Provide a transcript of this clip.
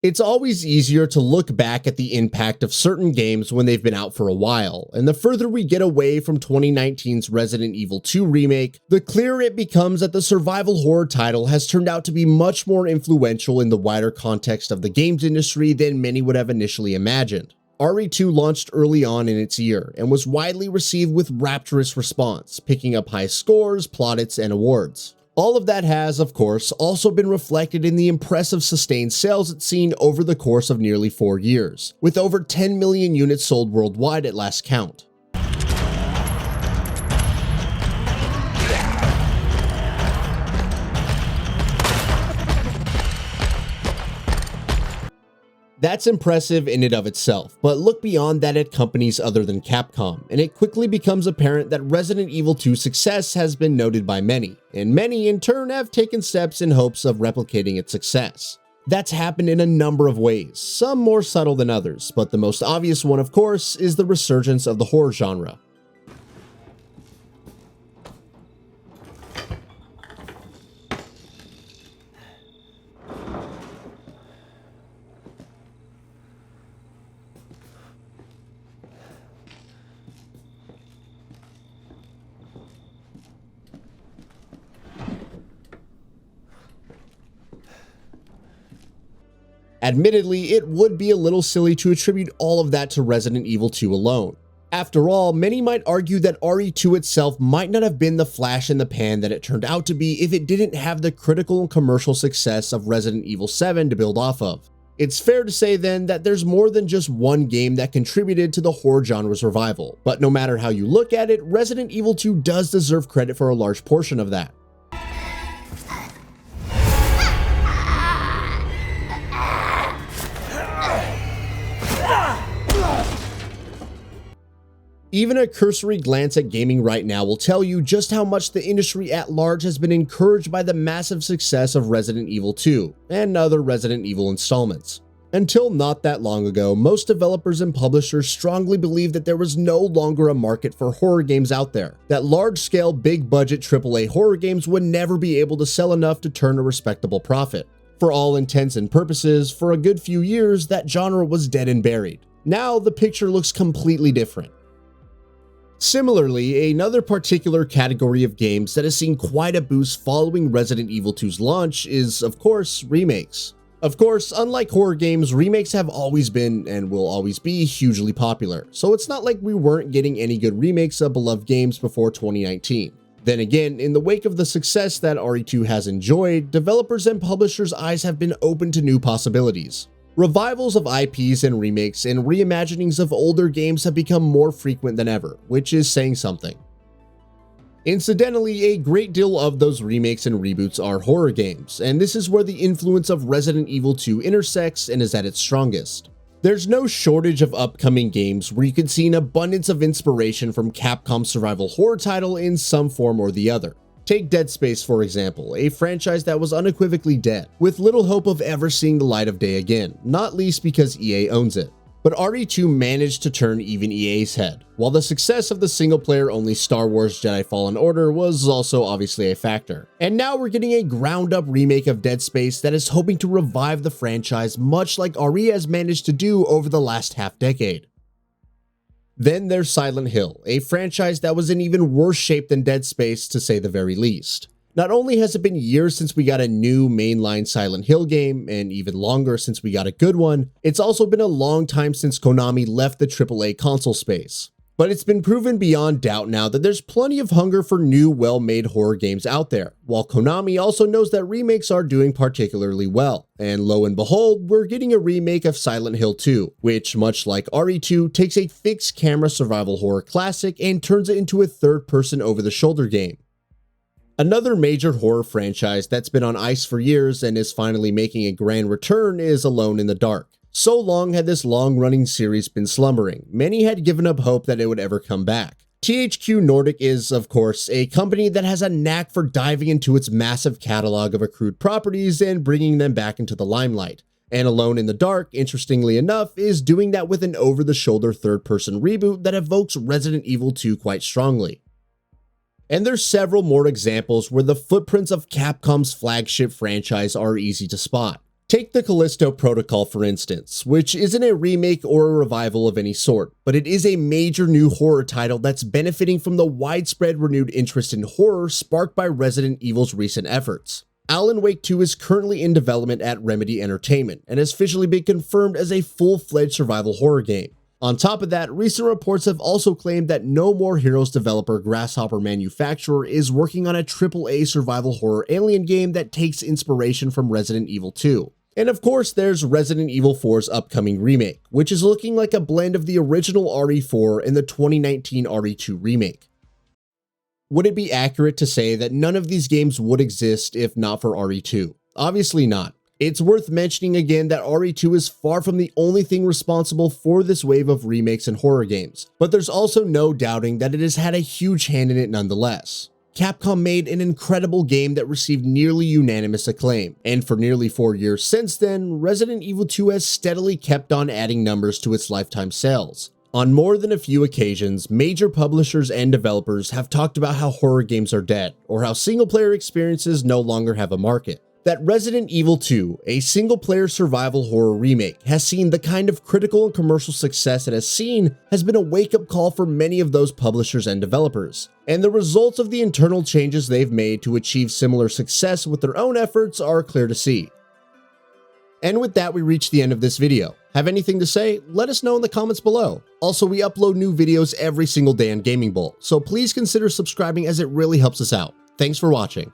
It's always easier to look back at the impact of certain games when they've been out for a while, and the further we get away from 2019's Resident Evil 2 remake, the clearer it becomes that the survival horror title has turned out to be much more influential in the wider context of the games industry than many would have initially imagined. RE2 launched early on in its year and was widely received with rapturous response, picking up high scores, plaudits, and awards. All of that has, of course, also been reflected in the impressive sustained sales it's seen over the course of nearly 4 years, with over 10 million units sold worldwide at last count. That's impressive in and of itself, but look beyond that at companies other than Capcom, and it quickly becomes apparent that Resident Evil 2's success has been noted by many, and many in turn have taken steps in hopes of replicating its success. That's happened in a number of ways, some more subtle than others, but the most obvious one, of course, is the resurgence of the horror genre. Admittedly, it would be a little silly to attribute all of that to Resident Evil 2 alone. After all, many might argue that RE2 itself might not have been the flash in the pan that it turned out to be if it didn't have the critical and commercial success of Resident Evil 7 to build off of. It's fair to say then that there's more than just one game that contributed to the horror genre's revival, but no matter how you look at it, Resident Evil 2 does deserve credit for a large portion of that. Even a cursory glance at gaming right now will tell you just how much the industry at large has been encouraged by the massive success of Resident Evil 2 and other Resident Evil installments. Until not that long ago, most developers and publishers strongly believed that there was no longer a market for horror games out there, that large-scale, big-budget AAA horror games would never be able to sell enough to turn a respectable profit. For all intents and purposes, for a good few years, that genre was dead and buried. Now, the picture looks completely different. Similarly, another particular category of games that has seen quite a boost following Resident Evil 2's launch is, of course, remakes. Of course, unlike horror games, remakes have always been and will always be hugely popular, so it's not like we weren't getting any good remakes of beloved games before 2019. Then again, in the wake of the success that RE2 has enjoyed, developers and publishers' eyes have been open to new possibilities. Revivals of IPs and remakes and reimaginings of older games have become more frequent than ever, which is saying something. Incidentally, a great deal of those remakes and reboots are horror games, and this is where the influence of Resident Evil 2 intersects and is at its strongest. There's no shortage of upcoming games where you can see an abundance of inspiration from Capcom's survival horror title in some form or the other. Take Dead Space, for example, a franchise that was unequivocally dead, with little hope of ever seeing the light of day again, not least because EA owns it. But RE2 managed to turn even EA's head, while the success of the single-player-only Star Wars Jedi Fallen Order was also obviously a factor. And now we're getting a ground-up remake of Dead Space that is hoping to revive the franchise much like RE has managed to do over the last half-decade. Then there's Silent Hill, a franchise that was in even worse shape than Dead Space to say the very least. Not only has it been years since we got a new mainline Silent Hill game, and even longer since we got a good one, it's also been a long time since Konami left the AAA console space. But it's been proven beyond doubt now that there's plenty of hunger for new, well-made horror games out there, while Konami also knows that remakes are doing particularly well. And lo and behold, we're getting a remake of Silent Hill 2, which, much like RE2, takes a fixed camera survival horror classic and turns it into a third-person over-the-shoulder game. Another major horror franchise that's been on ice for years and is finally making a grand return is Alone in the Dark. So long had this long-running series been slumbering, many had given up hope that it would ever come back. THQ Nordic is, of course, a company that has a knack for diving into its massive catalog of accrued properties and bringing them back into the limelight. And Alone in the Dark, interestingly enough, is doing that with an over-the-shoulder third-person reboot that evokes Resident Evil 2 quite strongly. And there's several more examples where the footprints of Capcom's flagship franchise are easy to spot. Take the Callisto Protocol for instance, which isn't a remake or a revival of any sort, but it is a major new horror title that's benefiting from the widespread renewed interest in horror sparked by Resident Evil's recent efforts. Alan Wake 2 is currently in development at Remedy Entertainment and has officially been confirmed as a full-fledged survival horror game. On top of that, recent reports have also claimed that No More Heroes developer Grasshopper Manufacturer is working on a AAA survival horror alien game that takes inspiration from Resident Evil 2. And of course, there's Resident Evil 4's upcoming remake, which is looking like a blend of the original RE4 and the 2019 RE2 remake. Would it be accurate to say that none of these games would exist if not for RE2? Obviously not. It's worth mentioning again that RE2 is far from the only thing responsible for this wave of remakes and horror games, but there's also no doubting that it has had a huge hand in it nonetheless. Capcom made an incredible game that received nearly unanimous acclaim, and for nearly 4 years since then, Resident Evil 2 has steadily kept on adding numbers to its lifetime sales. On more than a few occasions, major publishers and developers have talked about how horror games are dead, or how single-player experiences no longer have a market. That Resident Evil 2, a single-player survival horror remake, has seen the kind of critical and commercial success it has seen has been a wake-up call for many of those publishers and developers. And the results of the internal changes they've made to achieve similar success with their own efforts are clear to see. And with that, we reach the end of this video. Have anything to say? Let us know in the comments below. Also, we upload new videos every single day on GamingBolt, so please consider subscribing as it really helps us out. Thanks for watching.